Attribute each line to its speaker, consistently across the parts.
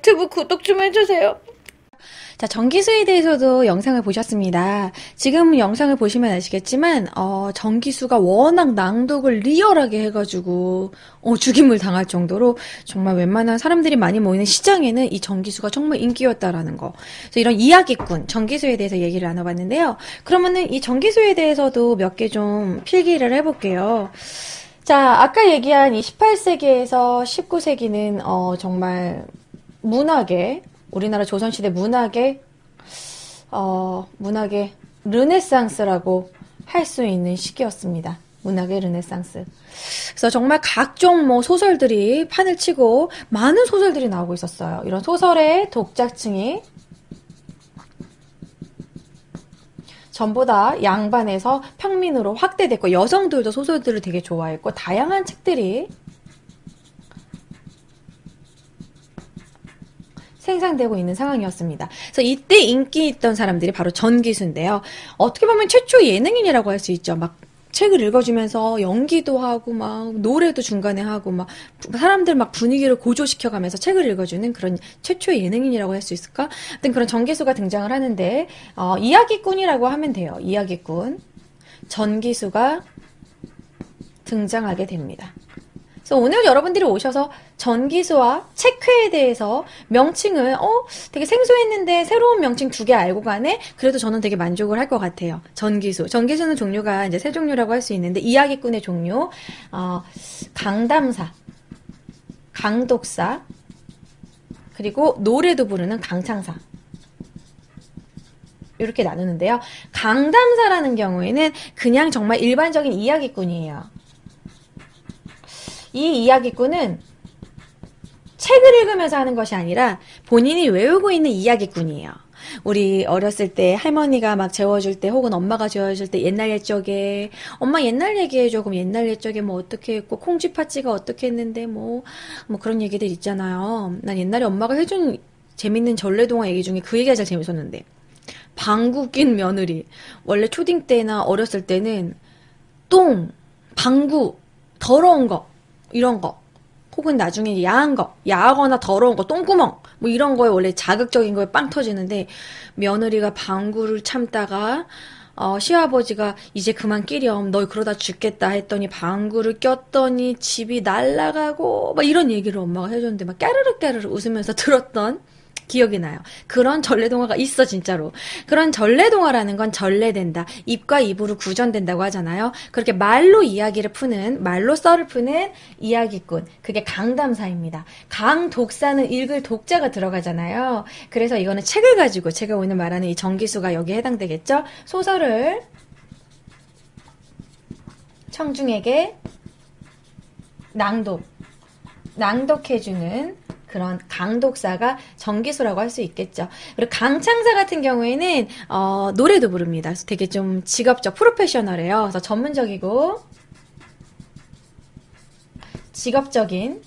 Speaker 1: 유튜브 구독 좀 해주세요. 자, 정기수에 대해서도 영상을 보셨습니다. 지금 영상을 보시면 아시겠지만 정기수가 워낙 낭독을 리얼하게 해가지고 죽임을 당할 정도로 정말 웬만한 사람들이 많이 모이는 시장에는 이 정기수가 정말 인기였다라는 거. 그래서 이런 이야기꾼 정기수에 대해서 얘기를 나눠봤는데요. 그러면은 이 정기수에 대해서도 몇 개 좀 필기를 해볼게요. 자, 아까 얘기한 이 18세기에서 19세기는 정말 문학의 우리나라 조선시대 문학의 르네상스라고 할 수 있는 시기였습니다. 문학의 르네상스. 그래서 정말 각종 뭐 소설들이 판을 치고 많은 소설들이 나오고 있었어요. 이런 소설의 독자층이 전보다 양반에서 평민으로 확대됐고, 여성들도 소설들을 되게 좋아했고, 다양한 책들이 생산되고 있는 상황이었습니다. 그래서 이때 인기 있던 사람들이 바로 전기수인데요. 어떻게 보면 최초 예능인이라고 할 수 있죠. 막 책을 읽어주면서 연기도 하고 막 노래도 중간에 하고 막 사람들 막 분위기를 고조시켜가면서 책을 읽어주는 그런 최초의 예능인이라고 할 수 있을까? 하여튼 그런 전기수가 등장을 하는데 이야기꾼이라고 하면 돼요. 이야기꾼. 전기수가 등장하게 됩니다. 그래서 오늘 여러분들이 오셔서 전기수와 책회에 대해서 명칭을 되게 생소했는데 새로운 명칭 2개 알고 가네? 그래도 저는 되게 만족을 할 것 같아요. 전기수. 전기수는 종류가 이제 3종류라고 할 수 있는데, 이야기꾼의 종류, 강담사, 강독사, 그리고 노래도 부르는 강창사. 이렇게 나누는데요. 강담사라는 경우에는 그냥 정말 일반적인 이야기꾼이에요. 이 이야기꾼은 책을 읽으면서 하는 것이 아니라 본인이 외우고 있는 이야기꾼이에요. 우리 어렸을 때 할머니가 막 재워줄 때, 혹은 엄마가 재워줄 때 옛날 옛적에 엄마 옛날 얘기해줘. 그럼 옛날 옛적에 뭐 어떻게 했고 콩쥐팥쥐가 어떻게 했는데 뭐 그런 얘기들 있잖아요. 난 옛날에 엄마가 해준 재밌는 전래동화 얘기 중에 그 얘기가 제일 재밌었는데, 방구 낀 며느리. 원래 초딩 때나 어렸을 때는 똥, 방구, 더러운 거 이런 거, 혹은 나중에 야한 거, 야하거나 더러운 거, 똥구멍 뭐 이런 거에 원래 자극적인 거에 빵 터지는데, 며느리가 방구를 참다가 시아버지가 이제 그만 끼렴, 너 그러다 죽겠다 했더니 방구를 꼈더니 집이 날아가고 막 이런 얘기를 엄마가 해줬는데 막 까르르 까르르 웃으면서 들었던 기억이 나요. 그런 전래동화가 있어, 진짜로. 그런 전래동화라는 건 전래된다, 입과 입으로 구전된다고 하잖아요. 그렇게 말로 이야기를 푸는, 말로 썰을 푸는 이야기꾼, 그게 강담사입니다. 강독사는 읽을 독자가 들어가잖아요. 그래서 이거는 책을 가지고, 제가 오늘 말하는 이 전기수가 여기에 해당되겠죠. 소설을 청중에게 낭독해주는 그런 강독사가 전기수라고 할 수 있겠죠. 그리고 강창사 같은 경우에는 노래도 부릅니다. 그래서 되게 좀 직업적, 프로페셔널해요. 그래서 전문적이고 직업적인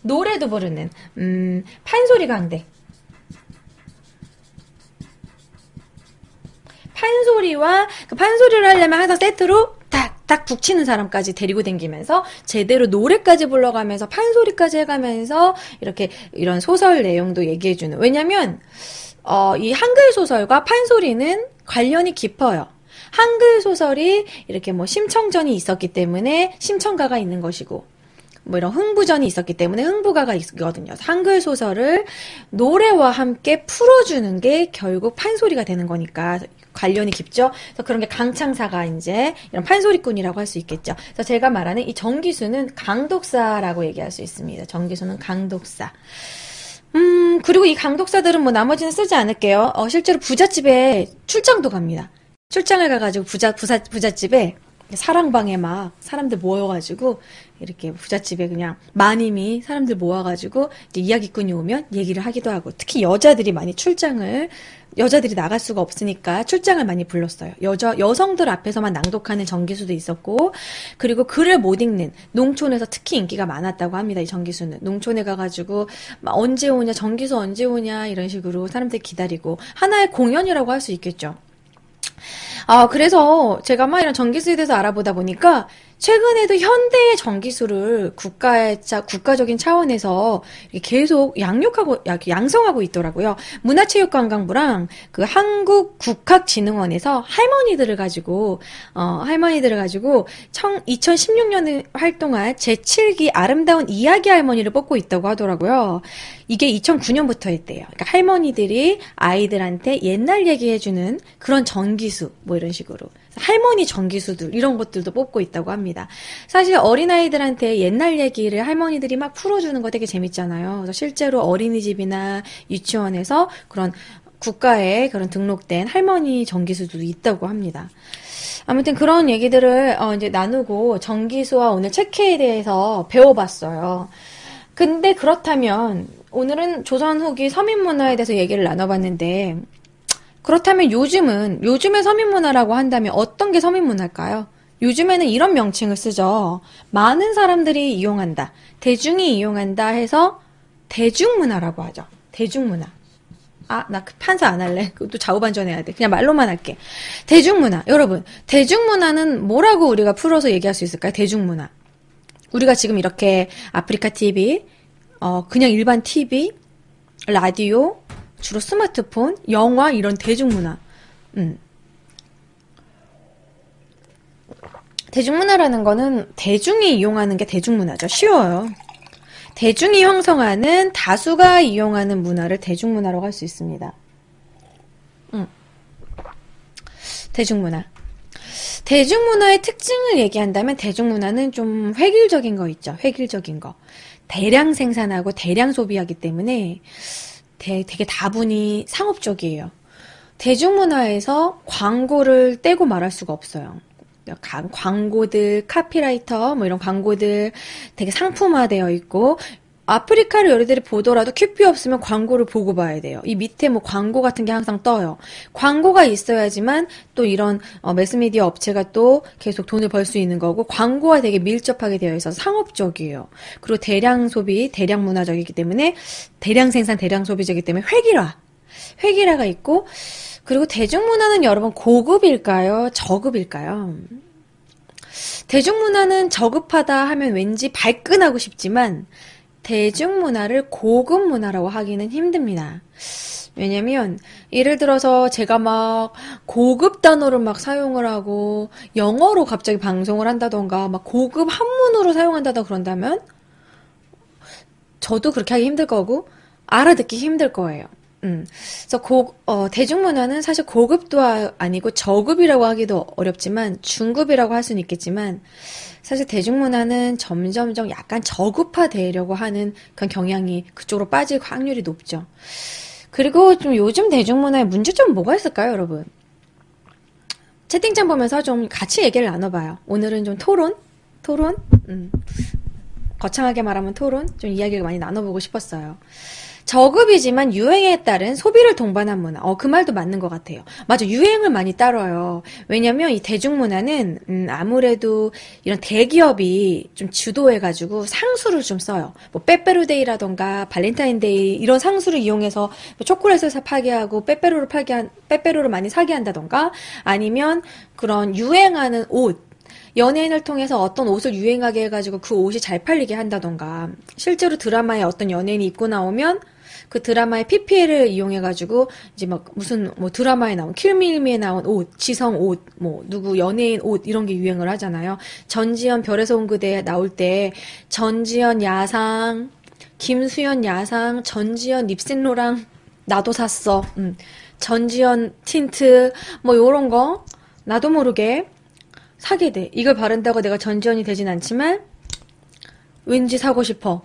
Speaker 1: 노래도 부르는 판소리 강대. 판소리와 그 판소리를 하려면 항상 세트로 딱 북치는 사람까지 데리고 다니면서 제대로 노래까지 불러가면서 판소리까지 해가면서 이렇게 이런 소설 내용도 얘기해주는. 왜냐면 이 한글 소설과 판소리는 관련이 깊어요. 한글 소설이 이렇게 뭐 심청전이 있었기 때문에 심청가가 있는 것이고, 뭐 이런 흥부전이 있었기 때문에 흥부가가 있거든요. 한글 소설을 노래와 함께 풀어주는 게 결국 판소리가 되는 거니까 관련이 깊죠. 그래서 그런 게 강창사가 이제 이런 판소리꾼이라고 할 수 있겠죠. 그래서 제가 말하는 이 전기수는 강독사라고 얘기할 수 있습니다. 전기수는 강독사. 그리고 이 강독사들은 뭐 나머지는 쓰지 않을게요. 실제로 부잣집에 출장도 갑니다. 출장을 가가지고 부잣집에 사랑방에 막 사람들 모여가지고, 이렇게 부잣집에 그냥 마님이 사람들 모아가지고 이제 이야기꾼이 오면 얘기를 하기도 하고, 특히 여자들이 많이 여자들이 나갈 수가 없으니까 출장을 많이 불렀어요. 여성들 앞에서만 낭독하는 전기수도 있었고, 그리고 글을 못 읽는 농촌에서 특히 인기가 많았다고 합니다. 이 전기수는 농촌에 가가지고 막 언제 오냐, 전기수 언제 오냐 이런 식으로 사람들이 기다리고, 하나의 공연이라고 할 수 있겠죠. 그래서 제가 막 이런 전기수에 대해서 알아보다 보니까 최근에도 현대의 전기수를 국가적인 차원에서 이렇게 계속 양성하고 있더라고요. 문화체육관광부랑 그 한국국학진흥원에서 할머니들을 가지고 2016년에 활동한 제7기 아름다운 이야기 할머니를 뽑고 있다고 하더라고요. 이게 2009년부터 했대요. 그러니까 할머니들이 아이들한테 옛날 얘기해주는 그런 전기수, 뭐 이런 식으로. 할머니 전기수들, 이런 것들도 뽑고 있다고 합니다. 사실 어린아이들한테 옛날 얘기를 할머니들이 막 풀어주는 거 되게 재밌잖아요. 그래서 실제로 어린이집이나 유치원에서 그런 국가에 그런 등록된 할머니 전기수도 있다고 합니다. 아무튼 그런 얘기들을 이제 나누고 전기수와 오늘 책회에 대해서 배워봤어요. 근데 그렇다면 오늘은 조선 후기 서민문화에 대해서 얘기를 나눠봤는데 그렇다면 요즘의 서민문화라고 한다면 어떤 게 서민문화일까요? 요즘에는 이런 명칭을 쓰죠. 많은 사람들이 이용한다. 대중이 이용한다 해서 대중문화라고 하죠. 대중문화. 나 판사 안 할래. 그것도 좌우반전해야 돼. 그냥 말로만 할게. 대중문화. 여러분, 대중문화는 뭐라고 우리가 풀어서 얘기할 수 있을까요? 대중문화. 우리가 지금 이렇게 아프리카 TV, 그냥 일반 TV, 라디오, 주로 스마트폰, 영화 이런 대중문화. 대중문화라는 거는 대중이 이용하는 게 대중문화죠. 쉬워요. 대중이 형성하는 다수가 이용하는 문화를 대중문화라고 할 수 있습니다. 대중문화. 대중문화의 특징을 얘기한다면 대중문화는 좀 획일적인 거 있죠. 획일적인 거. 대량 생산하고 대량 소비하기 때문에 되게 다분히 상업적이에요. 대중문화에서 광고를 떼고 말할 수가 없어요. 광고들, 카피라이터, 뭐 이런 광고들 되게 상품화되어 있고, 아프리카를 여러분들이 보더라도 큐피 없으면 광고를 보고 봐야 돼요. 이 밑에 뭐 광고 같은 게 항상 떠요. 광고가 있어야지만 또 이런 매스미디어 업체가 또 계속 돈을 벌 수 있는 거고, 광고와 되게 밀접하게 되어 있어서 상업적이에요. 그리고 대량 소비, 대량 문화적이기 때문에 대량 생산, 대량 소비적이기 때문에 획일화가 있고, 그리고 대중문화는 여러분 고급일까요? 저급일까요? 대중문화는 저급하다 하면 왠지 발끈하고 싶지만 대중문화를 고급 문화라고 하기는 힘듭니다. 왜냐면 예를 들어서 제가 막 고급 단어를 막 사용을 하고 영어로 갑자기 방송을 한다던가 막 고급 한문으로 사용한다던가 그런다면 저도 그렇게 하기 힘들 거고 알아듣기 힘들 거예요. 그래서 대중문화는 사실 고급도 아니고 저급이라고 하기도 어렵지만 중급이라고 할 수는 있겠지만 사실 대중문화는 점점점 약간 저급화되려고 하는 그런 경향이 그쪽으로 빠질 확률이 높죠. 그리고 좀 요즘 대중문화의 문제점은 뭐가 있을까요, 여러분? 채팅창 보면서 좀 같이 얘기를 나눠봐요. 오늘은 좀 토론? 거창하게 말하면 토론? 좀 이야기를 많이 나눠보고 싶었어요. 저급이지만 유행에 따른 소비를 동반한 문화. 그 말도 맞는 것 같아요. 맞아, 유행을 많이 따라요. 왜냐면 이 대중문화는 아무래도 이런 대기업이 좀 주도해가지고 상수를 좀 써요. 뭐 빼빼로데이라던가 발렌타인데이 이런 상수를 이용해서 뭐 초콜릿을 파게 하고 빼빼로를 많이 사게 한다던가 아니면 그런 유행하는 옷. 연예인을 통해서 어떤 옷을 유행하게 해가지고 그 옷이 잘 팔리게 한다던가 실제로 드라마에 어떤 연예인이 입고 나오면 그 드라마의 PPL을 이용해가지고 이제 막 무슨 뭐 드라마에 나온 킬미일미에 나온 옷, 지성 옷, 뭐 누구 연예인 옷 이런 게 유행을 하잖아요. 전지현 별에서 온 그대 나올 때 전지현 야상, 김수현 야상, 전지현 립신로랑 나도 샀어. 전지현 틴트 뭐 요런 거 나도 모르게 사게 돼. 이걸 바른다고 내가 전지현이 되진 않지만 왠지 사고 싶어.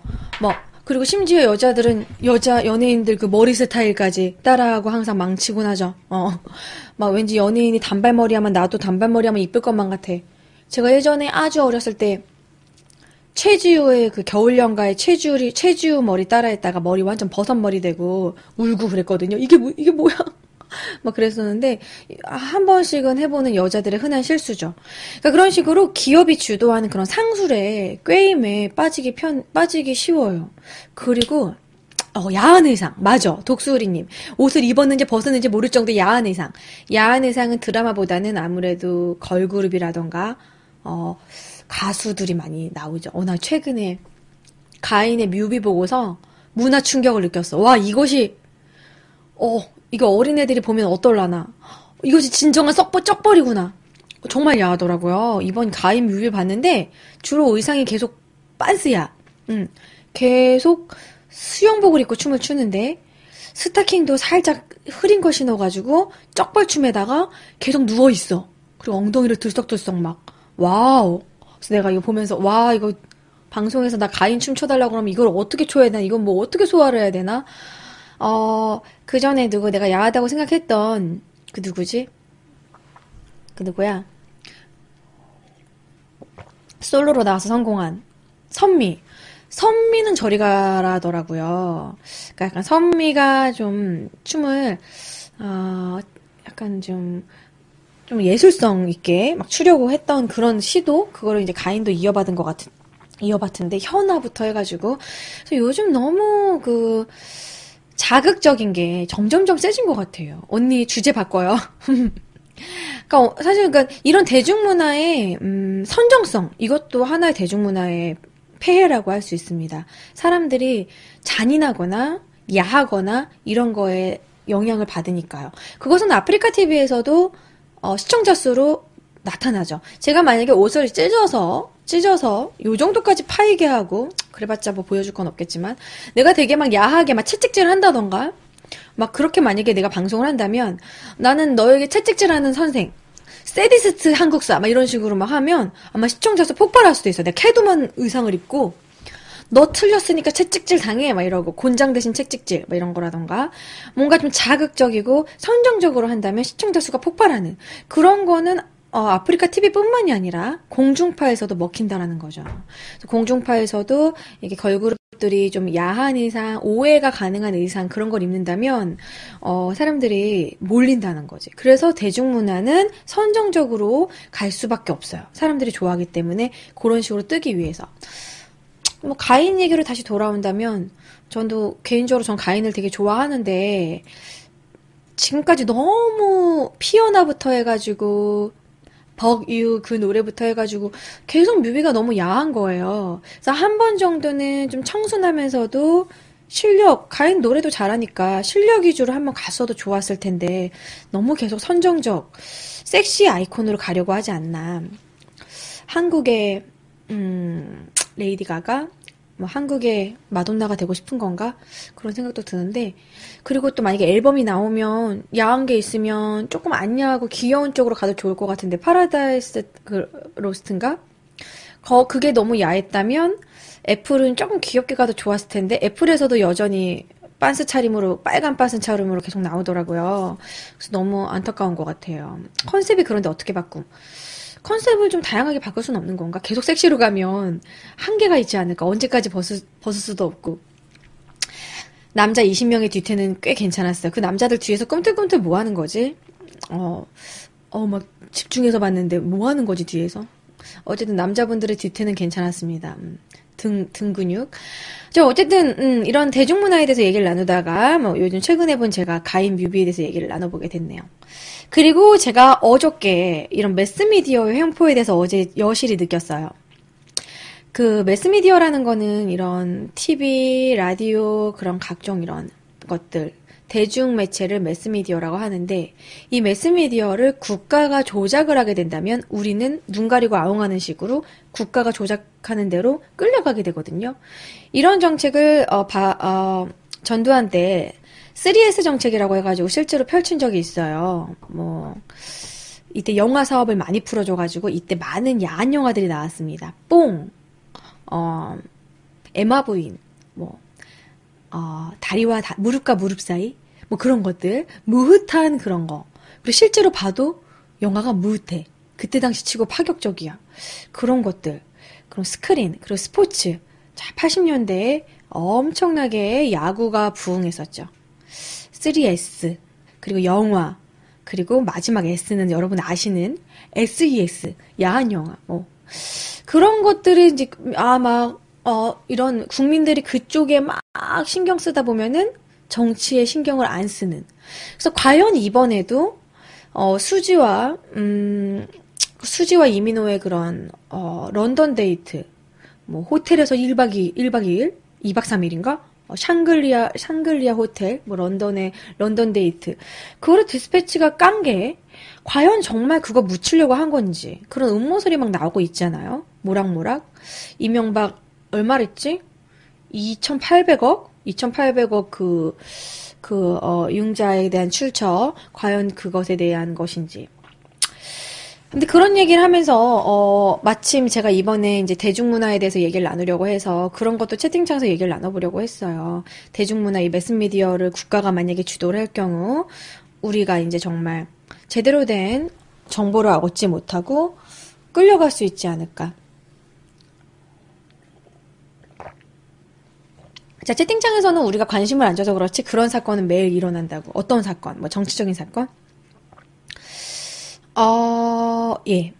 Speaker 1: 그리고 심지어 여자 연예인들 그 머리 스타일까지 따라하고 항상 망치곤 하죠. 막 왠지 연예인이 단발머리 하면 나도 단발머리 하면 이쁠 것만 같아. 제가 예전에 아주 어렸을 때 최지우의 그 겨울연가의 최지우 머리 따라했다가 머리 완전 버섯머리 되고 울고 그랬거든요. 이게 뭐야? 막 그랬었는데 한 번씩은 해보는 여자들의 흔한 실수죠. 그러니까 그런 식으로 기업이 주도하는 그런 상술에 꾀임에 빠지기 쉬워요. 그리고 야한 의상. 맞아. 독수리님. 옷을 입었는지 벗었는지 모를 정도의 야한 의상. 야한 의상은 드라마보다는 아무래도 걸그룹이라던가, 어, 가수들이 많이 나오죠. 나 최근에 가인의 뮤비 보고서 문화 충격을 느꼈어. 와, 이거 어린애들이 보면 어떨라나. 이것이 진정한 쩍벌이구나. 정말 야하더라고요. 이번 가인 뮤비 봤는데 주로 의상이 계속 빤스야. 계속 수영복을 입고 춤을 추는데 스타킹도 살짝 흐린 거 신어가지고 쩍벌춤에다가 계속 누워있어. 그리고 엉덩이를 들썩들썩 막. 와우. 그래서 내가 이거 보면서 와 이거 방송에서 나 가인 춤 춰달라고 그러면 이걸 어떻게 춰야 되나? 이건 뭐 어떻게 소화를 해야 되나? 그 전에 내가 야하다고 생각했던 그 누구지? 그 누구야? 솔로로 나와서 성공한 선미. 선미는 저리 가라더라고요. 그러니까 약간 선미가 좀 춤을 약간 좀 예술성 있게 막 추려고 했던 그런 시도 그거를 이제 가인도 이어받은데 현아부터 해가지고 그래서 요즘 너무 그 자극적인 게 점점점 세진 것 같아요. 언니 주제 바꿔요. 그러니까 사실 그러니까 이런 대중문화의 선정성 이것도 하나의 대중문화의 폐해라고 할 수 있습니다. 사람들이 잔인하거나 야하거나 이런 거에 영향을 받으니까요. 그것은 아프리카 TV에서도 시청자 수로 나타나죠. 제가 만약에 옷을 찢어서 요 정도까지 파이게 하고 그래봤자 뭐 보여줄 건 없겠지만 내가 되게 막 야하게 막 채찍질 한다던가 막 그렇게 만약에 내가 방송을 한다면 나는 너에게 채찍질하는 선생 세디스트 한국사 막 이런 식으로 막 하면 아마 시청자 수 폭발할 수도 있어. 내가 캐두만 의상을 입고 너 틀렸으니까 채찍질 당해 막 이러고 곤장 대신 채찍질 막 이런 거라던가 뭔가 좀 자극적이고 선정적으로 한다면 시청자 수가 폭발하는 그런 거는 아프리카 TV뿐만이 아니라 공중파에서도 먹힌다라는 거죠. 공중파에서도 이게 걸그룹들이 좀 야한 의상, 오해가 가능한 의상 그런 걸 입는다면 사람들이 몰린다는 거지. 그래서 대중문화는 선정적으로 갈 수밖에 없어요. 사람들이 좋아하기 때문에 그런 식으로 뜨기 위해서. 뭐 가인 얘기로 다시 돌아온다면 전도 개인적으로 전 가인을 되게 좋아하는데 지금까지 너무 피어나부터 해가지고 벅유 그 노래부터 해가지고 계속 뮤비가 너무 야한 거예요. 그래서 한 번 정도는 좀 청순하면서도 가인 노래도 잘하니까 실력 위주로 한번 갔어도 좋았을 텐데 너무 계속 선정적 섹시 아이콘으로 가려고 하지 않나. 한국의 레이디 가가 뭐 한국의 마돈나가 되고 싶은 건가? 그런 생각도 드는데 그리고 또 만약에 앨범이 나오면 야한 게 있으면 조금 안 야하고 귀여운 쪽으로 가도 좋을 것 같은데 파라다이스 로스트인가? 그게 너무 야했다면 애플은 조금 귀엽게 가도 좋았을 텐데 애플에서도 여전히 빤스 차림으로 빨간 빤스 차림으로 계속 나오더라고요. 그래서 너무 안타까운 것 같아요. 컨셉이 그런데 어떻게 바꿈? 컨셉을 좀 다양하게 바꿀 수는 없는 건가? 계속 섹시로 가면 한계가 있지 않을까? 언제까지 벗을 수도 없고. 남자 20명의 뒤태는 꽤 괜찮았어요. 그 남자들 뒤에서 꿈틀꿈틀 뭐 하는 거지? 막 집중해서 봤는데 뭐 하는 거지, 뒤에서? 어쨌든 남자분들의 뒤태는 괜찮았습니다. 등 근육. 어쨌든, 이런 대중문화에 대해서 얘기를 나누다가, 뭐 요즘 최근에 본 제가 가인 뮤비에 대해서 얘기를 나눠보게 됐네요. 그리고 제가 어저께 이런 매스미디어의 횡포에 대해서 어제 여실히 느꼈어요. 그 매스미디어라는 거는 이런 TV, 라디오, 그런 각종 이런 것들, 대중매체를 매스미디어라고 하는데 이 매스미디어를 국가가 조작을 하게 된다면 우리는 눈 가리고 아웅하는 식으로 국가가 조작하는 대로 끌려가게 되거든요. 이런 정책을 전두환 때 3S 정책이라고 해가지고 실제로 펼친 적이 있어요. 이때 영화 사업을 많이 풀어줘가지고 이때 많은 야한 영화들이 나왔습니다. 뽕, 에마 부인, 다리와 무릎과 무릎 사이, 그런 것들, 무흐한 그런 거. 그리고 실제로 봐도 영화가 무흐해. 그때 당시 치고 파격적이야. 그런 것들. 그럼 스크린, 그리고 스포츠. 자, 80년대에 엄청나게 야구가 부흥했었죠. 3S, 그리고 영화, 그리고 마지막 S는 여러분 아시는 SES, 야한 영화, 그런 것들이 이제, 이런 국민들이 그쪽에 막 신경 쓰다 보면은 정치에 신경을 안 쓰는. 그래서 과연 이번에도 수지와 이민호의 그런 런던 데이트, 뭐 호텔에서 1박 2일, 2박 3일인가? 샹글리아 호텔, 뭐 런던 데이트. 그거를 디스패치가 깐 게 과연 정말 그거 묻히려고 한 건지 그런 음모설이 막 나오고 있잖아요. 모락모락. 이명박 얼마랬지? 2,800억? 2,800억 융자에 대한 출처, 과연 그것에 대한 것인지. 근데 그런 얘기를 하면서, 마침 제가 이번에 이제 대중문화에 대해서 얘기를 나누려고 해서 그런 것도 채팅창에서 얘기를 나눠보려고 했어요. 대중문화, 이 매스미디어를 국가가 만약에 주도를 할 경우, 우리가 이제 정말 제대로 된 정보를 얻지 못하고 끌려갈 수 있지 않을까. 자, 채팅창에서는 우리가 관심을 안 줘서 그렇지 그런 사건은 매일 일어난다고. 어떤 사건? 뭐 정치적인 사건? 예.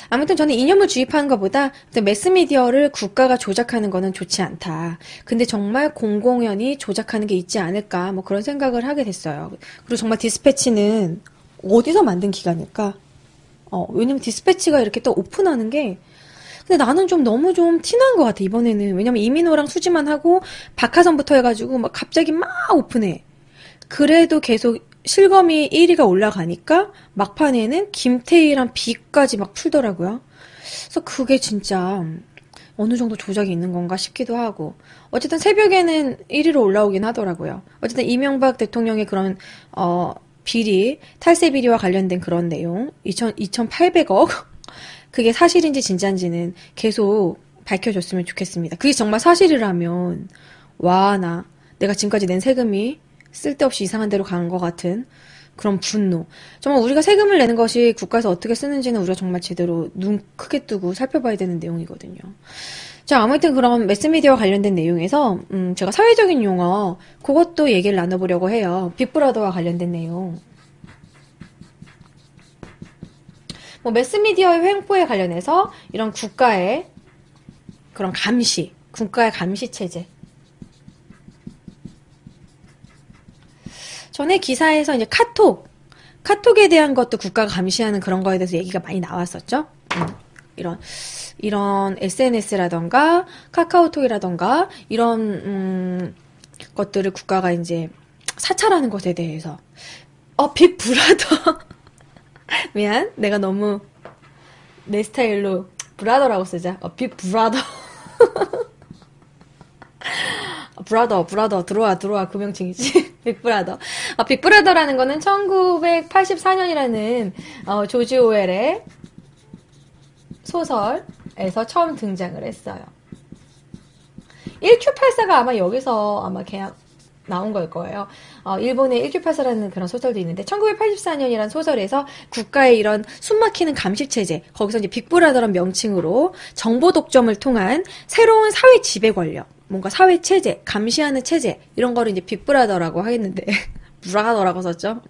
Speaker 1: 아무튼 저는 이념을 주입하는 것보다 매스미디어를 국가가 조작하는 거는 좋지 않다. 근데 정말 공공연히 조작하는 게 있지 않을까 뭐 그런 생각을 하게 됐어요. 그리고 정말 디스패치는 어디서 만든 기관일까? 왜냐면 디스패치가 이렇게 또 오픈하는 게 근데 나는 좀 너무 좀 티난 것 같아 이번에는. 왜냐면 이민호랑 수지만 하고 박하선부터 해가지고 막 갑자기 막 오픈해. 그래도 계속 실검이 1위가 올라가니까 막판에는 김태희랑 비까지 막 풀더라고요. 그래서 그게 진짜 어느 정도 조작이 있는 건가 싶기도 하고. 어쨌든 새벽에는 1위로 올라오긴 하더라고요. 어쨌든 이명박 대통령의 그런 비리, 탈세 비리와 관련된 그런 내용, 2,800억 그게 사실인지 진짜인지는 계속 밝혀줬으면 좋겠습니다. 그게 정말 사실이라면 내가 지금까지 낸 세금이 쓸데없이 이상한 데로 가는 것 같은 그런 분노. 정말 우리가 세금을 내는 것이 국가에서 어떻게 쓰는지는 우리가 정말 제대로 눈 크게 뜨고 살펴봐야 되는 내용이거든요. 자, 아무튼 그런 매스미디어와 관련된 내용에서 제가 사회적인 용어 그것도 얘기를 나눠보려고 해요. 빅브라더와 관련된 내용. 뭐 매스미디어의 횡포에 관련해서 이런 국가의 그런 국가의 감시 체제. 전에 기사에서 이제 카톡에 대한 것도 국가가 감시하는 그런 거에 대해서 얘기가 많이 나왔었죠. 이런 SNS라던가 카카오톡이라던가 이런 것들을 국가가 이제 사찰하는 것에 대해서 빅브라더 미안, 내가 너무 내 스타일로 브라더라고 쓰자. 빅브라더 브라더 들어와 그 명칭이지. 빅브라더. 빅브라더라는 거는 1984년이라는 조지 오웰의 소설에서 처음 등장을 했어요. 1Q84가 아마 여기서 아마 그냥 나온 걸 거예요. 일본의 1Q84라는 그런 소설도 있는데 1984년이라는 소설에서 국가의 이런 숨막히는 감시체제, 거기서 이제 빅브라더라는 명칭으로 정보 독점을 통한 새로운 사회 지배 권력, 뭔가 사회 체제, 감시하는 체제 이런 거를 이제 빅브라더라고 하겠는데 브라더라고 썼죠.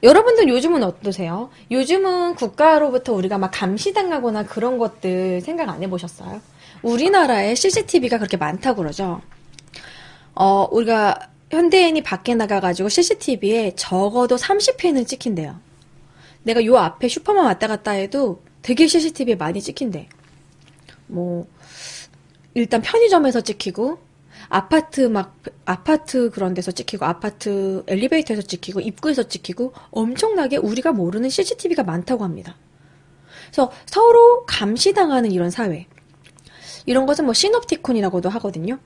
Speaker 1: 여러분들 요즘은 어떠세요? 요즘은 국가로부터 우리가 막 감시당하거나 그런 것들 생각 안 해보셨어요? 우리나라에 CCTV가 그렇게 많다고 그러죠. 우리가 현대인이 밖에 나가가지고 CCTV에 적어도 30회는 찍힌대요. 내가 요 앞에 슈퍼만 왔다 갔다 해도 되게 CCTV에 많이 찍힌대. 뭐 일단 편의점에서 찍히고 아파트 그런 데서 찍히고 아파트 엘리베이터에서 찍히고 입구에서 찍히고 엄청나게 우리가 모르는 CCTV가 많다고 합니다. 그래서 서로 감시당하는 이런 사회. 이런 것은 뭐 시놉티콘이라고도 하거든요.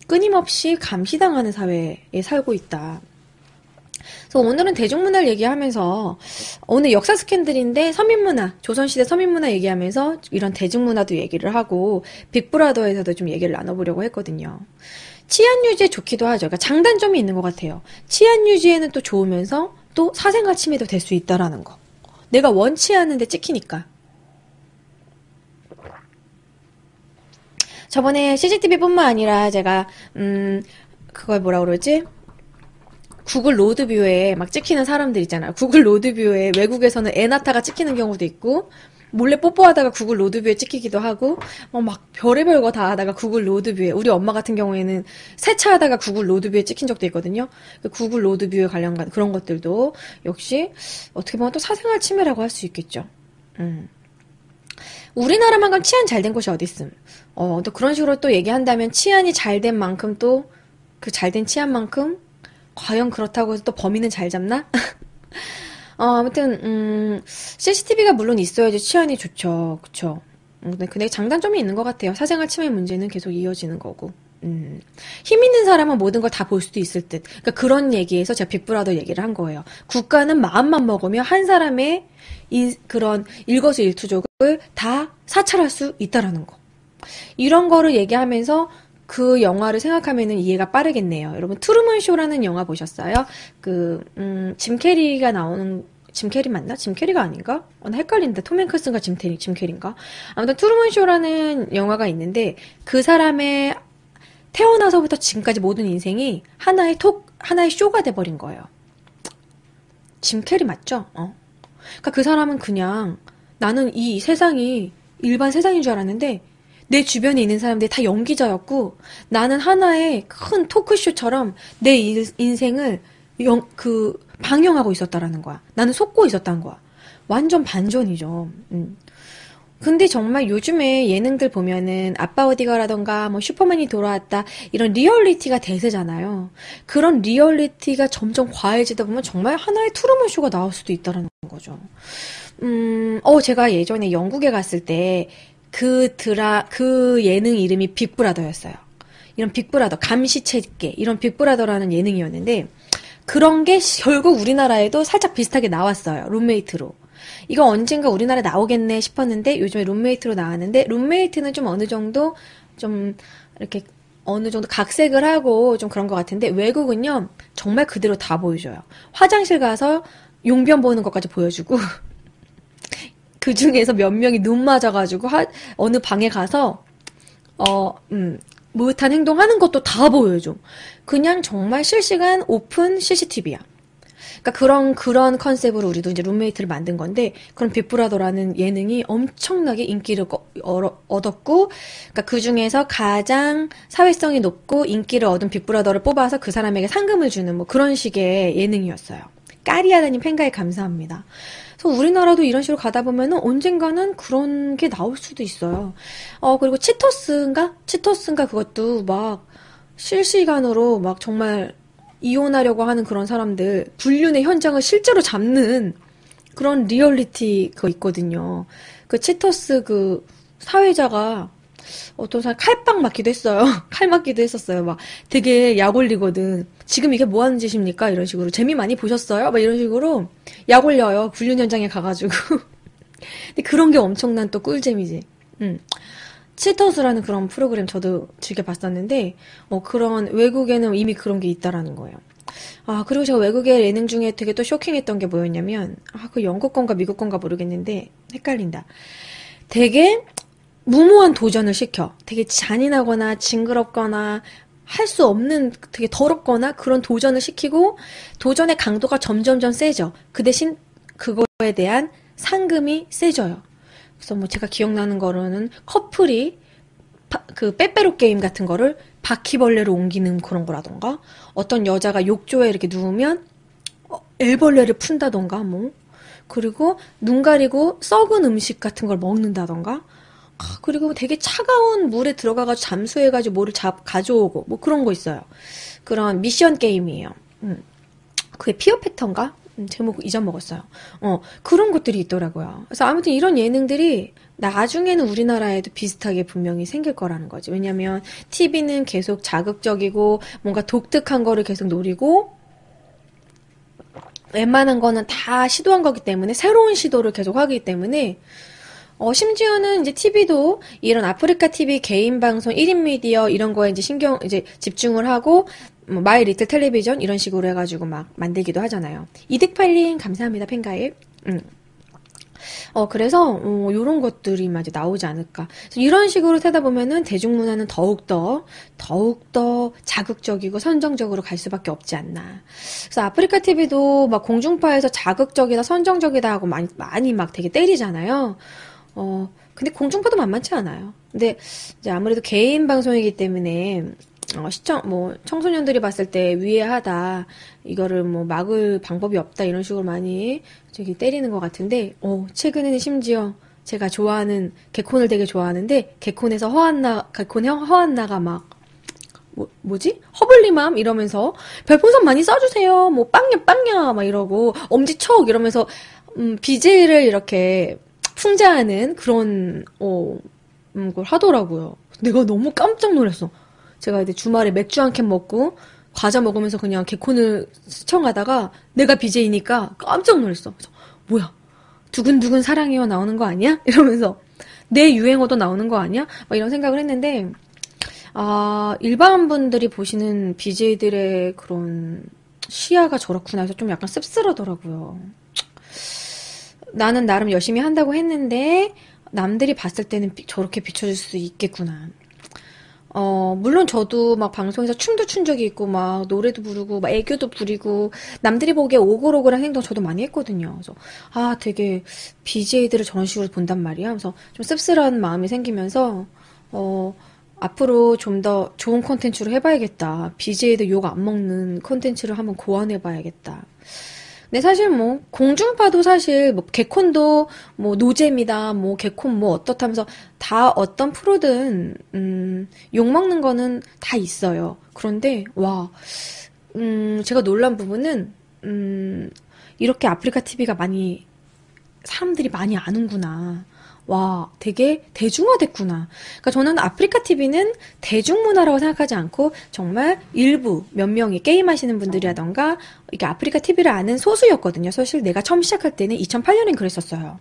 Speaker 1: 끊임없이 감시당하는 사회에 살고 있다. 그래서 오늘은 대중문화를 얘기하면서 오늘 역사 스캔들인데 서민문화, 조선시대 서민문화 얘기하면서 이런 대중문화도 얘기를 하고 빅브라더에서도 좀 얘기를 나눠보려고 했거든요. 치안 유지에 좋기도 하죠. 그러니까 장단점이 있는 것 같아요. 치안 유지에는 또 좋으면서 또 사생활 침해도 될 수 있다라는 거. 내가 원치 않은데 찍히니까. 저번에 CCTV뿐만 아니라 제가 그걸 뭐라 그러지? 구글 로드뷰에 막 찍히는 사람들 있잖아요. 구글 로드뷰에 외국에서는 에나타가 찍히는 경우도 있고 몰래 뽀뽀하다가 구글 로드뷰에 찍히기도 하고, 막 별의별 거 다 하다가 구글 로드뷰에, 우리 엄마 같은 경우에는 세차하다가 구글 로드뷰에 찍힌 적도 있거든요. 그 구글 로드뷰에 관련한 그런 것들도 역시 어떻게 보면 또 사생활 침해라고 할 수 있겠죠. 우리나라만큼 치안 잘 된 곳이 어디 있음. 또 그런 식으로 또 얘기한다면 치안이 잘 된 만큼 또 그 잘 된 치안만큼 과연 그렇다고 해서 또 범인은 잘 잡나? 아무튼 CCTV가 물론 있어야지 치안이 좋죠. 그쵸? 근데 장단점이 있는 것 같아요. 사생활 침해 문제는 계속 이어지는 거고. 힘 있는 사람은 모든 걸 다 볼 수도 있을 듯. 그러니까 그런 얘기에서 제가 빅브라더 얘기를 한 거예요. 국가는 마음만 먹으면 한 사람의 그런 일거수일투족을 다 사찰할 수 있다라는 거. 이런 거를 얘기하면서 그 영화를 생각하면은 이해가 빠르겠네요. 여러분, 트루먼 쇼라는 영화 보셨어요? 짐 캐리가 나오는, 짐 캐리 맞나? 짐 캐리가 아닌가? 나 헷갈린다. 톰 행크스인가 짐 캐리인가? 아무튼 트루먼 쇼라는 영화가 있는데 그 사람의 태어나서부터 지금까지 모든 인생이 하나의 쇼가 돼버린 거예요. 짐 캐리 맞죠? 그러니까 그 사람은 그냥 나는 이 세상이 일반 세상인 줄 알았는데 내 주변에 있는 사람들이 다 연기자였고 나는 하나의 큰 토크쇼처럼 내 인생을 방영하고 있었다라는 거야. 나는 속고 있었다는 거야. 완전 반전이죠. 근데 정말 요즘에 예능들 보면은 아빠 어디가라던가 뭐 슈퍼맨이 돌아왔다 이런 리얼리티가 대세잖아요. 그런 리얼리티가 점점 과해지다 보면 정말 하나의 트루먼 쇼가 나올 수도 있다라는 거죠. 제가 예전에 영국에 갔을 때 그 예능 이름이 빅브라더였어요. 이런 빅브라더, 감시체계, 이런 빅브라더라는 예능이었는데, 그런 게 결국 우리나라에도 살짝 비슷하게 나왔어요. 룸메이트로. 이거 언젠가 우리나라에 나오겠네 싶었는데, 요즘에 룸메이트로 나왔는데, 룸메이트는 좀 어느 정도 각색을 하고 좀 그런 것 같은데, 외국은요, 정말 그대로 다 보여줘요. 화장실 가서 용변 보는 것까지 보여주고, 그 중에서 몇 명이 눈 맞아가지고 어느 방에 가서 못한 행동하는 것도 다 보여줘. 그냥 정말 실시간 오픈 CCTV야. 그러니까 그런 컨셉으로 우리도 이제 룸메이트를 만든 건데 그런 빅브라더라는 예능이 엄청나게 인기를 얻었고, 그러니까 그 중에서 가장 사회성이 높고 인기를 얻은 빅브라더를 뽑아서 그 사람에게 상금을 주는 뭐 그런 식의 예능이었어요. 까리아다님 팬가에 감사합니다. 그래서 우리나라도 이런 식으로 가다 보면은 언젠가는 그런 게 나올 수도 있어요. 그리고 치토스인가 그것도 막 실시간으로 막 정말 이혼하려고 하는 그런 사람들 불륜의 현장을 실제로 잡는 그런 리얼리티 가 있거든요. 그 치토스 그 사회자가 어떤 사람 칼빵 맞기도 했어요. 칼 맞기도 했었어요. 막 되게 약 올리거든. 지금 이게 뭐 하는 짓입니까? 이런 식으로. 재미 많이 보셨어요? 막 이런 식으로 약 올려요. 불륜 현장에 가가지고. 근데 그런 게 엄청난 또 꿀잼이지. 치터스라는 그런 프로그램 저도 즐겨봤었는데, 그런 외국에는 이미 그런 게 있다라는 거예요. 그리고 제가 외국의 예능 중에 되게 또 쇼킹했던 게 뭐였냐면, 그 영국 건가 미국 건가 모르겠는데, 헷갈린다. 되게 무모한 도전을 시켜. 되게 잔인하거나 징그럽거나 할 수 없는 되게 더럽거나 그런 도전을 시키고 도전의 강도가 점점점 세져. 그 대신 그거에 대한 상금이 세져요. 그래서 뭐 제가 기억나는 거로는 커플이 그 빼빼로 게임 같은 거를 바퀴벌레로 옮기는 그런 거라던가 어떤 여자가 욕조에 이렇게 누우면 애벌레를 푼다던가 뭐 그리고 눈 가리고 썩은 음식 같은 걸 먹는다던가 그리고 되게 차가운 물에 들어가가지고 잠수해가지고 뭐를 가져오고 뭐 그런 거 있어요. 그런 미션 게임이에요. 그게 피어팩터인가? 제목 잊어먹었어요. 그런 것들이 있더라고요. 그래서 아무튼 이런 예능들이 나중에는 우리나라에도 비슷하게 분명히 생길 거라는 거지. 왜냐면 TV는 계속 자극적이고 뭔가 독특한 거를 계속 노리고 웬만한 거는 다 시도한 거기 때문에 새로운 시도를 계속 하기 때문에 심지어는 이제 TV도 이런 아프리카 TV 개인 방송 1인 미디어 이런 거에 이제 이제 집중을 하고 뭐 마이 리틀 텔레비전 이런 식으로 해가지고 막 만들기도 하잖아요. 이득팔님 감사합니다 팬가입. 그래서 요런 것들이 이제 나오지 않을까. 그래서 이런 식으로 되다 보면은 대중문화는 더욱더 자극적이고 선정적으로 갈 수밖에 없지 않나. 그래서 아프리카 TV도 막 공중파에서 자극적이다 선정적이다 하고 많이 막 되게 때리잖아요. 근데 공중파도 만만치 않아요. 근데 이제 아무래도 개인 방송이기 때문에 청소년들이 봤을 때 위해하다, 이거를 뭐 막을 방법이 없다, 이런 식으로 많이 저기 때리는 것 같은데, 최근에는 심지어 제가 좋아하는, 개콘을 되게 좋아하는데, 개콘의 허한나가 막, 뭐지? 허블리맘? 이러면서, 별풍선 많이 써주세요. 뭐, 빵야, 막 이러고, 엄지척! 이러면서, BJ를 이렇게 풍자하는 그런, 걸 하더라고요. 내가 너무 깜짝 놀랐어. 제가 이제 주말에 맥주 한 캔 먹고 과자 먹으면서 그냥 개콘을 스쳐가다가 내가 BJ니까 깜짝 놀랐어. 그래서 뭐야? 두근두근 사랑해요 나오는 거 아니야? 이러면서 내 유행어도 나오는 거 아니야? 막 이런 생각을 했는데 일반 분들이 보시는 BJ들의 그런 시야가 저렇구나 해서 좀 약간 씁쓸하더라고요. 나는 나름 열심히 한다고 했는데 남들이 봤을 때는 저렇게 비춰질 수 있겠구나. 물론 저도 막 방송에서 춤도 춘 적이 있고, 막 노래도 부르고, 막 애교도 부리고, 남들이 보기에 오글오글한 행동 저도 많이 했거든요. 그래서, 되게 BJ들을 저런 식으로 본단 말이야. 그래서 좀 씁쓸한 마음이 생기면서, 앞으로 좀 더 좋은 콘텐츠로 해봐야겠다. BJ들 욕 안 먹는 콘텐츠를 한번 고안해봐야겠다. 근데 사실 뭐 공중파도 사실 뭐 개콘도 뭐 노잼이다 뭐 개콘 뭐 어떻다면서 다 어떤 프로든 욕 먹는 거는 다 있어요. 그런데 제가 놀란 부분은 이렇게 아프리카 TV가 사람들이 많이 아는구나. 되게 대중화됐구나. 그러니까 저는 아프리카 TV는 대중문화라고 생각하지 않고 정말 일부 몇 명이 게임하시는 분들이라던가 이게 아프리카 TV를 아는 소수였거든요. 사실 내가 처음 시작할 때는 2008년엔 그랬었어요.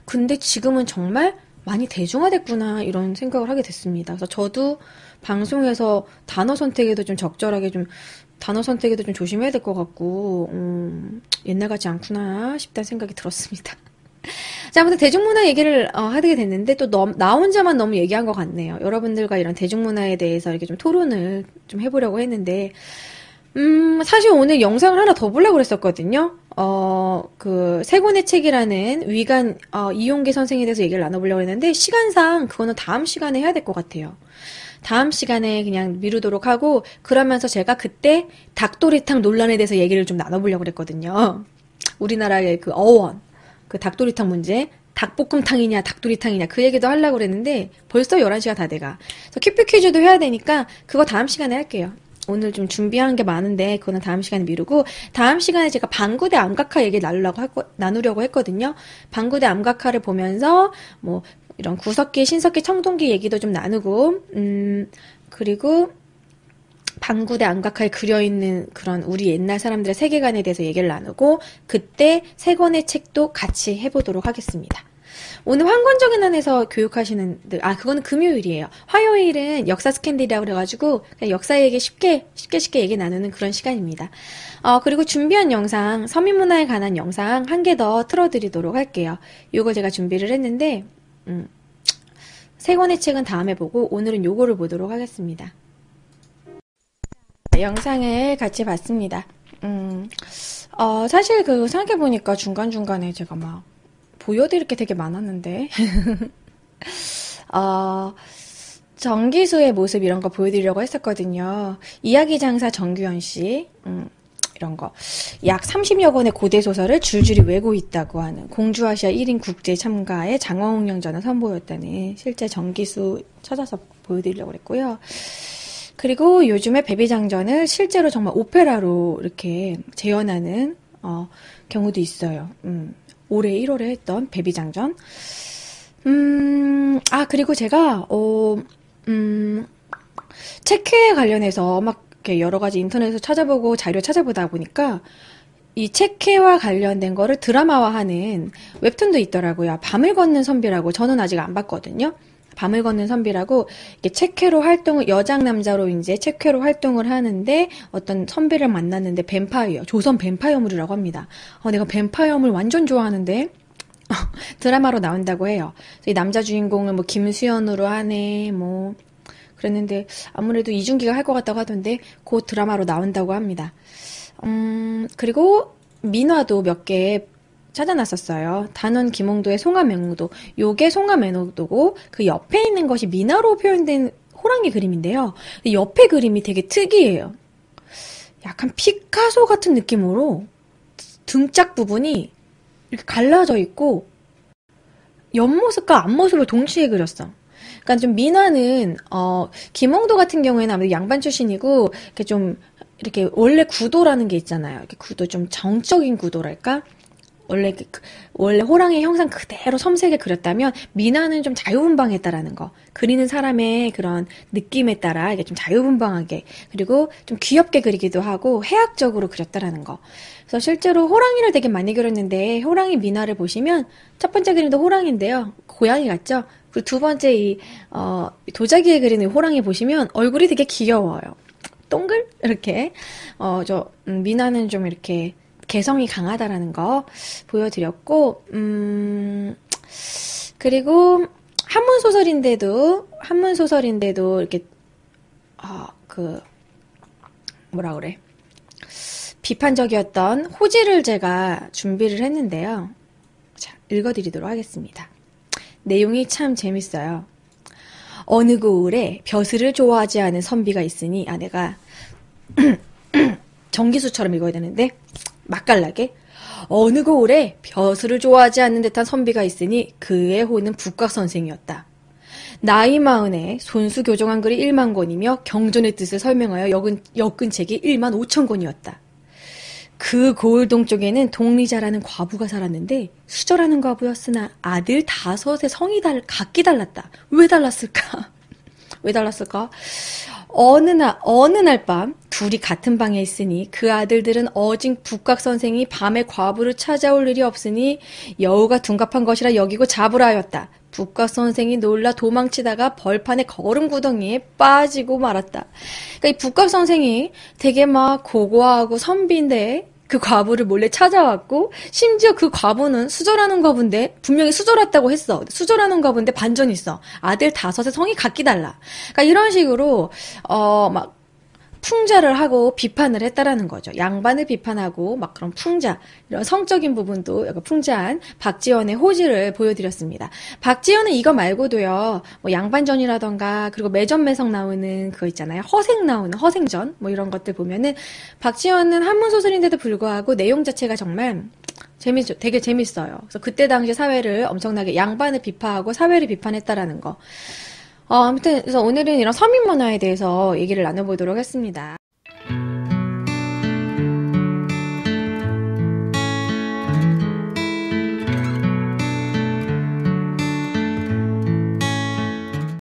Speaker 1: 근데 지금은 정말 많이 대중화됐구나 이런 생각을 하게 됐습니다. 그래서 저도 방송에서 단어 선택에도 좀 적절하게 단어 선택에도 좀 조심해야 될 것 같고 옛날 같지 않구나 싶다는 생각이 들었습니다. 자, 아무튼 대중문화 얘기를 하게 됐는데 또 나 혼자만 너무 얘기한 것 같네요. 여러분들과 이런 대중문화에 대해서 이렇게 좀 토론을 좀 해보려고 했는데 사실 오늘 영상을 하나 더 보려고 그랬었거든요. 그 세 권의 책이라는 위간 이용계 선생에 대해서 얘기를 나눠보려고 했는데 시간상 그거는 다음 시간에 해야 될 것 같아요. 다음 시간에 그냥 미루도록 하고 그러면서 제가 그때 닭도리탕 논란에 대해서 얘기를 좀 나눠보려고 그랬거든요. 우리나라의 그 어원, 그 닭도리탕 문제, 닭볶음탕이냐 닭도리탕이냐 그 얘기도 하려고 그랬는데 벌써 11시가 다 돼가. 그래서 큐피 퀴즈도 해야 되니까 그거 다음 시간에 할게요. 오늘 좀 준비한 게 많은데 그거는 다음 시간에 미루고 다음 시간에 제가 방구대 암각화 얘기 나누려고 했거든요. 방구대 암각화를 보면서 뭐 이런 구석기, 신석기, 청동기 얘기도 좀 나누고 그리고 방구대 암각화에 그려있는 그런 우리 옛날 사람들의 세계관에 대해서 얘기를 나누고 그때 세 권의 책도 같이 해보도록 하겠습니다. 오늘 황건적인 안에서 교육하시는 그거는 금요일이에요. 화요일은 역사 스캔들이라고 그래가지고 그냥 역사 얘기 쉽게 얘기 나누는 그런 시간입니다. 그리고 준비한 영상, 서민문화에 관한 영상 한 개 더 틀어드리도록 할게요. 요거 제가 준비를 했는데 세 권의 책은 다음에 보고 오늘은 요거를 보도록 하겠습니다. 영상을 같이 봤습니다. 사실 생각해보니까 중간중간에 제가 막 보여드릴 게 되게 많았는데 정기수의 모습 이런 거 보여드리려고 했었거든요. 이야기 장사 정규현 씨 이런 거 약 30여 권의 고대 소설을 줄줄이 외고 있다고 하는 공주아시아 1인 국제 참가의 장화홍련전을 선보였다는 실제 정기수 찾아서 보여드리려고 했고요. 그리고 요즘에 베비장전을 실제로 정말 오페라로 이렇게 재현하는 경우도 있어요. 올해 1월에 했던 베비장전. 그리고 제가 책회에 관련해서 막 이렇게 여러 가지 인터넷에서 찾아보고 자료 찾아보다 보니까 이 책회와 관련된 거를 드라마화하는 웹툰도 있더라고요. 밤을 걷는 선비라고 저는 아직 안 봤거든요. 밤을 걷는 선비라고 이게 책회로 여장 남자로 이제 책회로 활동을 하는데 어떤 선비를 만났는데 조선 뱀파이어물이라고 합니다. 내가 뱀파이어물 완전 좋아하는데 드라마로 나온다고 해요. 이 남자 주인공을 뭐 김수현으로 하네 뭐 그랬는데 아무래도 이준기가 할 것 같다고 하던데 그 드라마로 나온다고 합니다. 그리고 민화도 몇 개 찾아놨었어요. 단원 김홍도의 송화맹도. 요게 송화맹도고 그 옆에 있는 것이 미나로 표현된 호랑이 그림인데요. 옆에 그림이 되게 특이해요. 약간 피카소 같은 느낌으로 등짝 부분이 이렇게 갈라져 있고 옆모습과 앞모습을 동시에 그렸어. 그러니까 좀 민화는 김홍도 같은 경우에는 아무래도 양반 출신이고 이렇게 좀 이렇게 원래 구도라는 게 있잖아요. 이렇게 구도 좀 정적인 구도랄까? 원래 호랑이 형상 그대로 섬세하게 그렸다면 민화는 좀 자유분방했다라는 거. 그리는 사람의 그런 느낌에 따라 이게 좀 자유분방하게 그리고 좀 귀엽게 그리기도 하고 해학적으로 그렸다라는 거. 그래서 실제로 호랑이를 되게 많이 그렸는데 호랑이 민화를 보시면 첫 번째 그림도 호랑이인데요. 고양이 같죠? 그리고 두 번째 도자기에 그리는 호랑이 보시면 얼굴이 되게 귀여워요. 동글? 이렇게. 민화는 좀 이렇게 개성이 강하다라는 거 보여드렸고, 그리고 한문소설인데도 이렇게, 뭐라 그래. 비판적이었던 호지를 제가 준비를 했는데요. 자, 읽어드리도록 하겠습니다. 내용이 참 재밌어요. 어느 고을에 벼슬을 좋아하지 않은 선비가 있으니, 내가 정기수처럼 읽어야 되는데, 맛깔나게 어느 고을에 벼슬을 좋아하지 않는 듯한 선비가 있으니 그의 호는 북각선생이었다. 나이 마흔에 손수 교정한 글이 1만 권이며 경전의 뜻을 설명하여 엮은 책이 1만 5천 권이었다. 그 고을 동쪽에는 동리자라는 과부가 살았는데 수절하는 과부였으나 아들 5의 성이 각기 달랐다. 왜 달랐을까? 왜 달랐을까? 어느 날 밤 둘이 같은 방에 있으니 그 아들들은 어진 북각 선생이 밤에 과부를 찾아올 일이 없으니 여우가 둔갑한 것이라 여기고 잡으라 하였다. 북각 선생이 놀라 도망치다가 벌판의 거름 구덩이에 빠지고 말았다. 그러니까 이 북각 선생이 되게 막 고고하고 선비인데 그 과부를 몰래 찾아왔고 심지어 그 과부는 수절하는 과부인데 분명히 수절했다고 했어. 수절하는 과부인데 반전이 있어. 아들 5의 성이 각기 달라. 그러니까 이런 식으로 막 풍자를 하고 비판을 했다라는 거죠. 양반을 비판하고 막 그런 풍자 이런 성적인 부분도 약간 풍자한 박지원의 호지를 보여드렸습니다. 박지원은 이거 말고도요. 뭐 양반전이라던가 그리고 매전매석 나오는 그거 있잖아요. 허생 나오는 허생전 뭐 이런 것들 보면은 박지원은 한문소설인데도 불구하고 내용 자체가 정말 되게 재밌어요. 그래서 그때 당시 사회를 엄청나게 양반을 비판하고 사회를 비판했다라는 거. 아무튼 그래서 오늘은 이런 서민 문화에 대해서 얘기를 나눠보도록 했습니다.